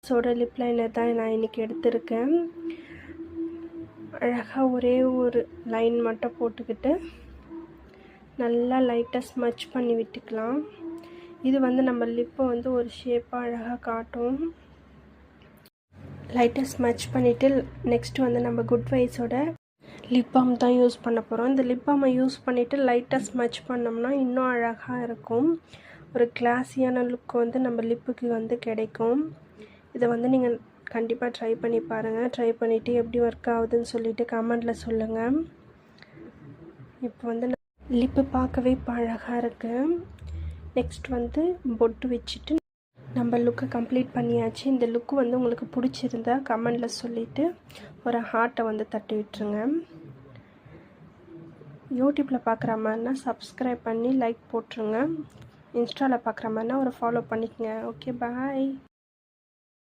ஸோட lip liner தான் நான் இன்றைக்கி எடுத்திருக்கேன். அழகாக ஒரே ஒரு லைன் மட்டும் போட்டுக்கிட்டு நல்லா லைட்டாக ஸ்மட்ச் பண்ணி விட்டுக்கலாம். இது வந்து நம்ம லிப்பை வந்து ஒரு ஷேப்பாக அழகாக காட்டும். லைட்டாக ஸ்மட்ச் பண்ணிவிட்டு நெக்ஸ்ட்டு வந்து நம்ம குட் வைஸோட லிப் பாம் தான் யூஸ் பண்ண போகிறோம். இந்த லிப் பாமை யூஸ் பண்ணிவிட்டு லைட்டாக ஸ்மட்ச் பண்ணோம்னா இன்னும் அழகாக இருக்கும். ஒரு கிளாஸியான லுக் வந்து நம்ம லிப்புக்கு வந்து கிடைக்கும். இதை வந்து நீங்கள் கண்டிப்பாக ட்ரை பண்ணி பாருங்கள். ட்ரை பண்ணிவிட்டு எப்படி ஒர்க் ஆகுதுன்னு சொல்லிவிட்டு கமெண்டில் சொல்லுங்கள். இப்போ வந்து லிப்பு பார்க்கவே இப்போ அழகாக இருக்குது. நெக்ஸ்ட் வந்து பொட்டு வச்சுட்டு நம்ம லுக்கை கம்ப்ளீட் பண்ணியாச்சு. இந்த லுக்கு வந்து உங்களுக்கு பிடிச்சிருந்தா கமெண்டில் சொல்லிவிட்டு ஒரு ஹார்ட்டை வந்து தட்டி விட்டுருங்க. யூடியூப்பில் பார்க்குற மாதிரினா சப்ஸ்கிரைப் பண்ணி லைக் போட்டுருங்க. இன்ஸ்டாவில் பார்க்குற மாதிரினா ஒரு ஃபாலோ பண்ணிக்கங்க. ஓகே, பாய்.